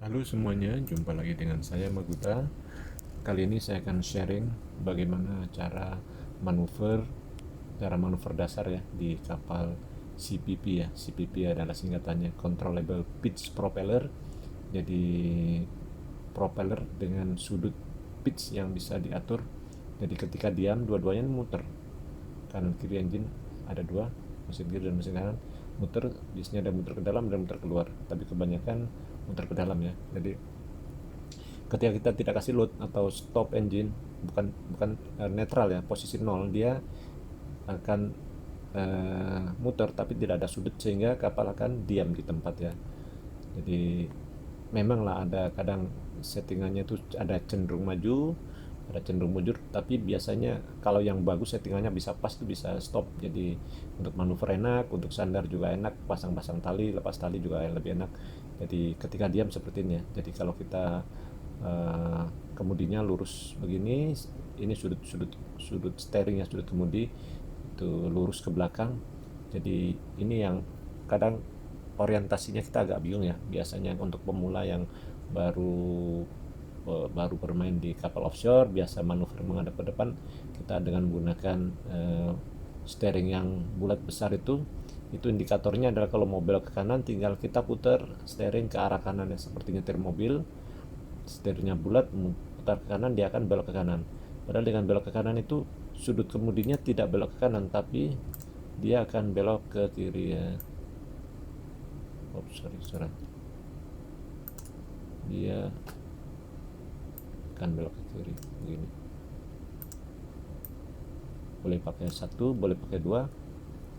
Halo semuanya, jumpa lagi dengan saya Maguta. Kali ini saya akan sharing bagaimana cara manuver dasar ya di kapal CPP ya. CPP adalah singkatannya Controllable Pitch Propeller. Jadi propeller dengan sudut pitch yang bisa diatur. Jadi ketika diam, dua-duanya muter. Kanan kiri engine ada dua, mesin kiri dan mesin kanan muter. Biasanya ada muter ke dalam dan muter keluar, tapi kebanyakan muter ke dalam ya. Jadi ketika kita tidak kasih load atau stop engine, bukan bukan netral ya, posisi nol, dia akan muter tapi tidak ada sudut sehingga kapal akan diam di tempat ya. Jadi memanglah ada kadang settingannya itu ada cenderung maju, ada cenderung mundur, tapi biasanya kalau yang bagus settingannya bisa pas tuh bisa stop. Jadi untuk manuver enak, untuk sandar juga enak, pasang-pasang tali, lepas tali juga lebih enak. Jadi ketika diam seperti ini ya. Jadi kalau kita kemudinya lurus begini, ini sudut steeringnya, sudut kemudi itu lurus ke belakang. Jadi ini yang kadang orientasinya kita agak bingung ya, biasanya untuk pemula yang baru baru bermain di kapal offshore, biasa manuver menghadap ke depan. Kita dengan menggunakan steering yang bulat besar itu indikatornya adalah kalau mau belok ke kanan tinggal kita putar steering ke arah kanan ya, seperti nyetir mobil. Setirnya bulat, putar ke kanan, dia akan belok ke kanan. Padahal dengan belok ke kanan itu sudut kemudinya tidak belok ke kanan, tapi dia akan belok ke kiri ya. Sorry. Dia akan belok ke kiri begini. Boleh pakai satu, boleh pakai dua.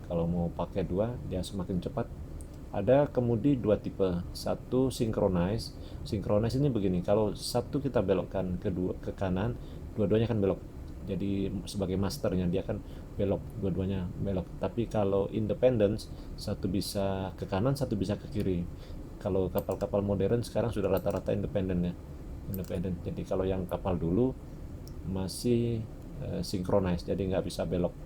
Kalau mau pakai dua, dia semakin cepat. Ada kemudi dua tipe. Satu synchronize. Synchronize ini begini, kalau satu kita belokkan ke kanan, dua-duanya akan belok. Jadi sebagai masternya dia akan belok, dua-duanya belok. Tapi kalau independence, satu bisa ke kanan, satu bisa ke kiri. Kalau kapal-kapal modern sekarang sudah rata-rata independen ya. Independen. Jadi kalau yang kapal dulu masih synchronize, jadi nggak bisa belok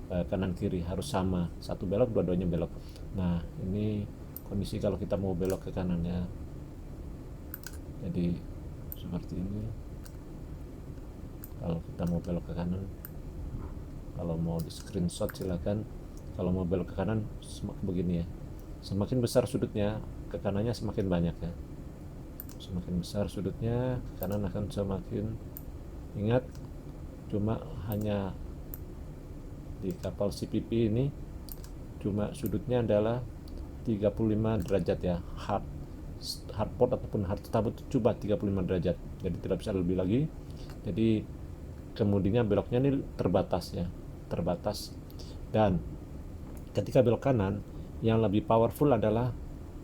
kanan kiri, harus sama, satu belok dua-duanya belok. Nah ini kondisi kalau kita mau belok ke kanan ya. Jadi seperti ini kalau kita mau belok ke kanan. Kalau mau di screenshot silakan. Kalau mau belok ke kanan begini ya, semakin besar sudutnya ke kanannya semakin banyak ya. Semakin besar sudutnya ke kanan akan semakin, ingat cuma hanya di kapal CPP ini cuma sudutnya adalah 35 derajat ya. Hardport ataupun hard starboard coba 35 derajat, jadi tidak bisa lebih lagi. Jadi kemudinya beloknya ini terbatas ya, terbatas. Dan ketika belok kanan yang lebih powerful adalah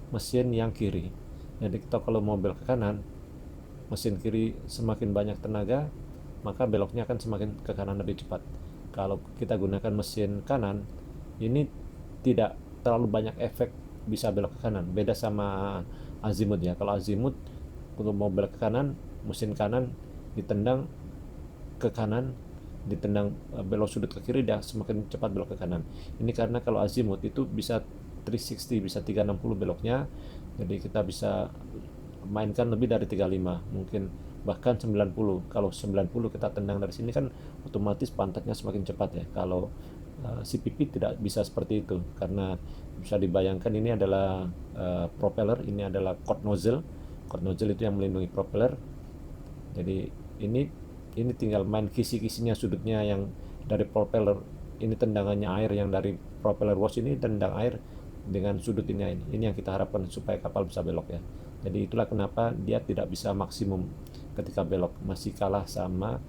mesin yang kiri. Jadi kita kalau mau belok ke kanan, mesin kiri semakin banyak tenaga, maka beloknya akan semakin ke kanan lebih cepat. Kalau kita gunakan mesin kanan, ini tidak terlalu banyak efek bisa belok ke kanan. Beda sama azimut ya. Kalau azimut untuk mau belok ke kanan, mesin kanan ditendang ke kanan, ditendang belok sudut ke kiri, dia semakin cepat belok ke kanan. Ini karena kalau azimut itu bisa 360, bisa 360 beloknya. Jadi kita bisa mainkan lebih dari 35, mungkin bahkan 90. Kalau 90 kita tendang dari sini kan otomatis pantatnya semakin cepat ya. Kalau CPP tidak bisa seperti itu, karena bisa dibayangkan ini adalah propeller, ini adalah cod nozzle. Cod nozzle itu yang melindungi propeller. Jadi ini tinggal main kisi-kisinya, sudutnya yang dari propeller ini tendangannya air, yang dari propeller wash ini tendang air dengan sudut ini yang kita harapkan supaya kapal bisa belok ya. Jadi itulah kenapa dia tidak bisa maksimum ketika belok, masih kalah sama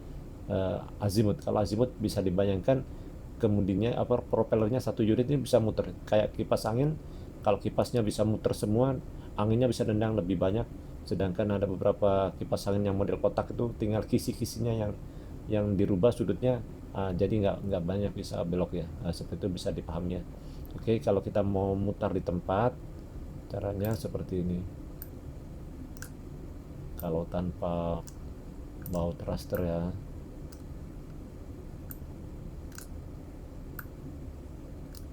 azimut. Kalau azimut bisa dibayangkan kemudinya apa, propellernya satu unit ini bisa muter kayak kipas angin. Kalau kipasnya bisa muter semua, anginnya bisa nendang lebih banyak. Sedangkan ada beberapa kipas angin yang model kotak itu tinggal kisi-kisinya yang dirubah sudutnya, jadi nggak banyak bisa belok ya. Seperti itu bisa dipahami ya. Oke, kalau kita mau mutar di tempat, caranya seperti ini. Kalau tanpa baut thruster ya.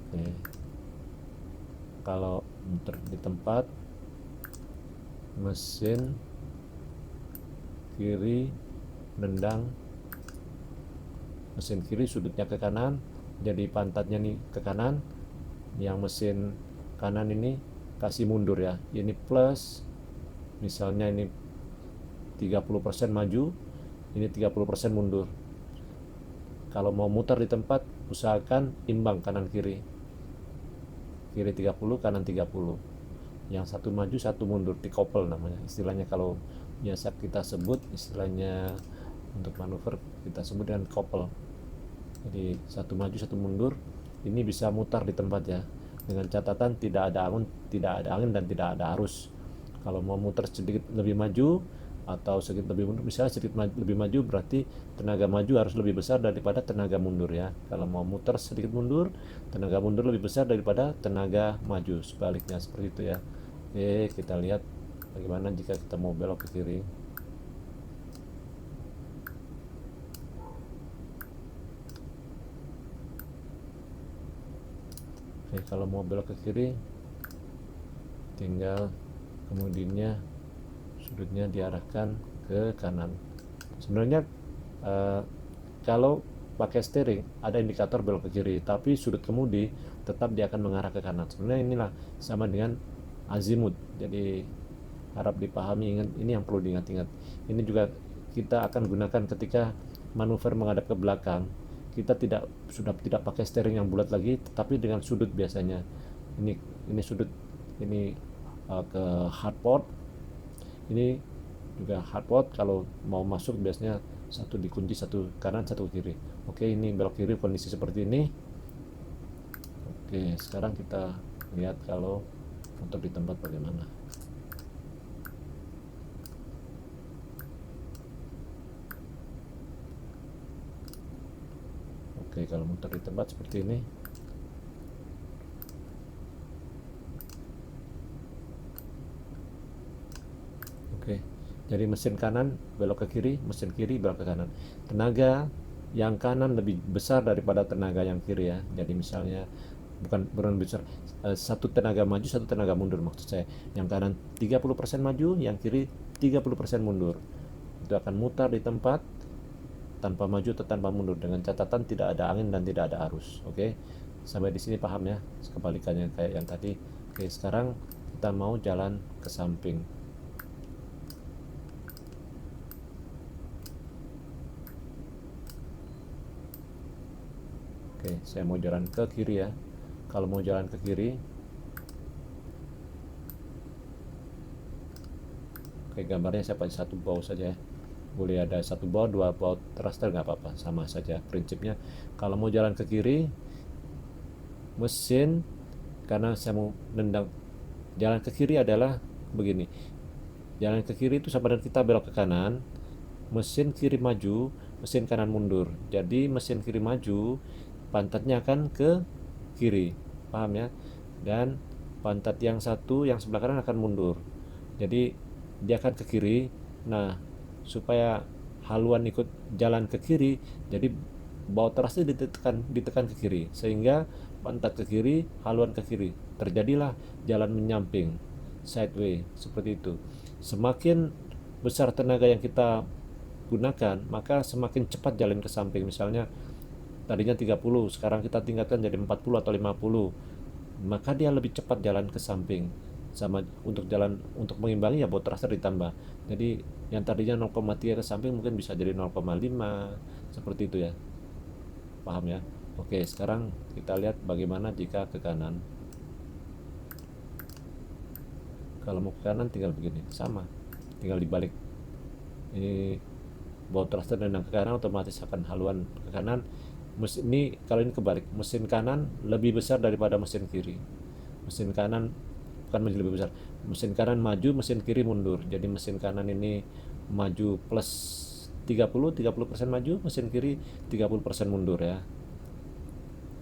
Oke. Kalau muter di tempat, mesin kiri nendang, mesin kiri sudutnya ke kanan, jadi pantatnya nih ke kanan, yang mesin kanan ini kasih mundur ya, ini plus, misalnya ini 30% maju, ini 30% mundur. Kalau mau muter di tempat, usahakan imbang kanan kiri, kiri 30 kanan 30, yang satu maju satu mundur, dikoppel namanya istilahnya, kalau biasa kita sebut istilahnya untuk manuver kita sebut dengan koppel. Jadi satu maju satu mundur, ini bisa mutar di tempat ya, dengan catatan tidak ada angin dan tidak ada arus. Kalau mau muter sedikit lebih maju atau sedikit lebih mundur, misalnya sedikit lebih maju berarti tenaga maju harus lebih besar daripada tenaga mundur ya. Kalau mau muter sedikit mundur, tenaga mundur lebih besar daripada tenaga maju, sebaliknya seperti itu ya. Oke, kita lihat bagaimana jika kita mau belok ke kiri. Oke, kalau mau belok ke kiri, tinggal kemudiannya sudutnya diarahkan ke kanan. Sebenarnya kalau pakai steering ada indikator belok ke kiri, tapi sudut kemudi tetap dia akan mengarah ke kanan. Sebenarnya inilah sama dengan azimut, jadi harap dipahami, ini yang perlu diingat-ingat. Ini juga kita akan gunakan ketika manuver menghadap ke belakang. Kita sudah tidak pakai steering yang bulat lagi, tetapi dengan sudut biasanya. Ini sudut ini ke hardport, ini juga hardport. Kalau mau masuk biasanya satu dikunci, satu kanan satu kiri. Oke, ini belok kiri kondisi seperti ini. Oke, sekarang kita lihat kalau untuk di tempat bagaimana. Oke, kalau muter di tempat seperti ini. Oke, jadi mesin kanan belok ke kiri, mesin kiri belok ke kanan. Tenaga yang kanan lebih besar daripada tenaga yang kiri ya. Jadi misalnya bukan besar, satu tenaga maju satu tenaga mundur maksud saya. Yang kanan 30% maju, yang kiri 30% mundur. Itu akan mutar di tempat tanpa maju atau tanpa mundur, dengan catatan tidak ada angin dan tidak ada arus. Oke, sampai di sini paham ya, kebalikannya kayak yang tadi. Oke, sekarang kita mau jalan ke samping. Oke, saya mau jalan ke kiri ya. Kalau mau jalan ke kiri, oke, gambarnya saya pakai satu baut saja ya. Boleh ada satu baut, dua baut thruster nggak apa-apa, sama saja prinsipnya. Kalau mau jalan ke kiri, mesin, karena saya mau nendang, jalan ke kiri adalah begini. Jalan ke kiri itu sama dengan kita belok ke kanan, mesin kiri maju, mesin kanan mundur. Jadi mesin kiri maju, pantatnya akan ke kiri, paham ya? Dan pantat yang satu yang sebelah kanan akan mundur, jadi dia akan ke kiri. Nah, supaya haluan ikut jalan ke kiri, jadi baut terasnya ditekan ke kiri, sehingga pantat ke kiri, haluan ke kiri, terjadilah jalan menyamping, sideway seperti itu. Semakin besar tenaga yang kita gunakan, maka semakin cepat jalan ke samping. Misalnya tadinya 30, sekarang kita tingkatkan jadi 40 atau 50, maka dia lebih cepat jalan ke samping. Sama untuk jalan, untuk mengimbangi ya baut thruster ditambah. Jadi yang tadinya 0,3 ke samping mungkin bisa jadi 0,5, seperti itu ya. Paham ya? Oke, sekarang kita lihat bagaimana jika ke kanan. Kalau mau ke kanan tinggal begini, sama, tinggal dibalik. Ini baut thruster nendang ke kanan, otomatis akan haluan ke kanan. Ini kalau ini kebalik, mesin kanan lebih besar daripada mesin kiri. Mesin kanan bukan lebih besar, mesin kanan maju, mesin kiri mundur. Jadi mesin kanan ini maju plus 30% maju, mesin kiri 30% mundur ya.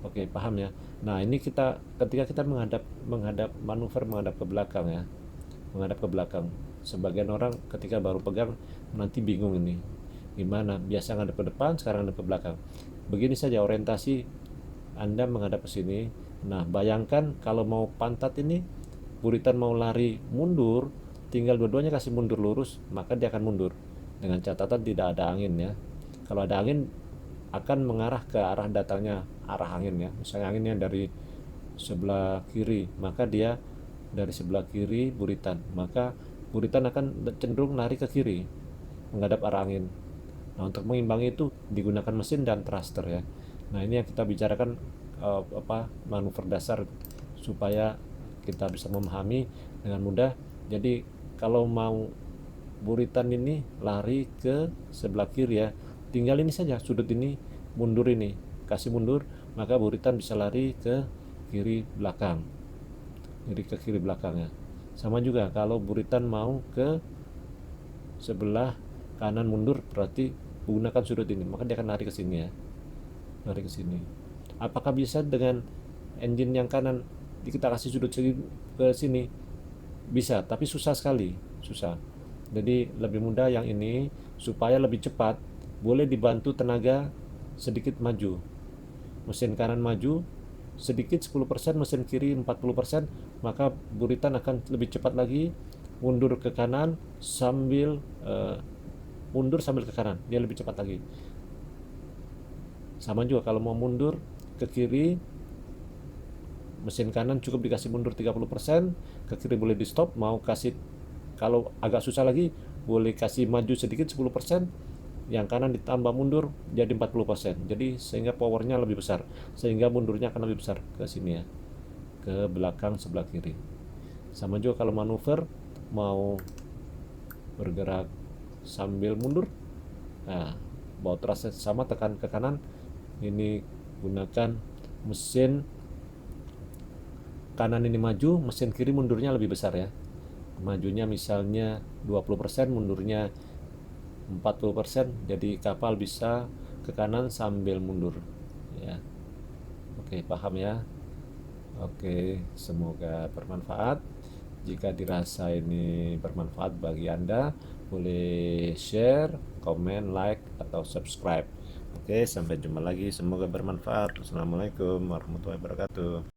Oke, paham ya. Nah, ini ketika kita menghadap manuver menghadap ke belakang ya. Menghadap ke belakang. Sebagian orang ketika baru pegang nanti bingung ini. Gimana? Biasa ngadep ke depan, sekarang ngadep ke belakang. Begini saja orientasi Anda menghadap ke sini. Nah, bayangkan kalau mau pantat ini, buritan mau lari mundur, tinggal dua-duanya kasih mundur lurus, maka dia akan mundur dengan catatan tidak ada angin ya. Kalau ada angin akan mengarah ke arah datangnya arah angin ya. Misalnya anginnya dari sebelah kiri, maka dia dari sebelah kiri buritan, maka buritan akan cenderung lari ke kiri menghadap arah angin. Nah, untuk mengimbangi itu digunakan mesin dan thruster ya. Nah, ini yang kita bicarakan manuver dasar supaya kita bisa memahami dengan mudah. Jadi kalau mau buritan ini lari ke sebelah kiri ya, tinggal ini saja sudut ini mundur, ini kasih mundur, maka buritan bisa lari ke kiri belakang, ke kiri belakangnya. Sama juga kalau buritan mau ke sebelah kanan mundur, berarti gunakan sudut ini, maka dia akan lari ke sini ya, lari ke sini. Apakah bisa dengan engine yang kanan kita kasih sudut ke sini? Bisa, tapi susah sekali, susah. Jadi lebih mudah yang ini, supaya lebih cepat. Boleh dibantu tenaga sedikit maju, mesin kanan maju sedikit 10%, mesin kiri 40%, maka buritan akan lebih cepat lagi mundur ke kanan sambil mundur sambil ke kanan, dia lebih cepat lagi. Sama juga kalau mau mundur ke kiri, mesin kanan cukup dikasih mundur 30%, ke kiri boleh di stop, mau kasih kalau agak susah lagi boleh kasih maju sedikit 10%, yang kanan ditambah mundur jadi 40%. Jadi sehingga powernya lebih besar, sehingga mundurnya akan lebih besar ke sini ya, ke belakang sebelah kiri. Sama juga kalau manuver mau bergerak sambil mundur, nah bawa trust sama, tekan ke kanan, ini gunakan mesin kanan ini maju, mesin kiri mundurnya lebih besar ya, majunya misalnya 20%, mundurnya 40%, jadi kapal bisa ke kanan sambil mundur ya. Oke, paham ya? Oke, semoga bermanfaat. Jika dirasa ini bermanfaat bagi Anda, boleh share, komen, like, atau subscribe. Oke, sampai jumpa lagi. Semoga bermanfaat. Assalamualaikum warahmatullahi wabarakatuh.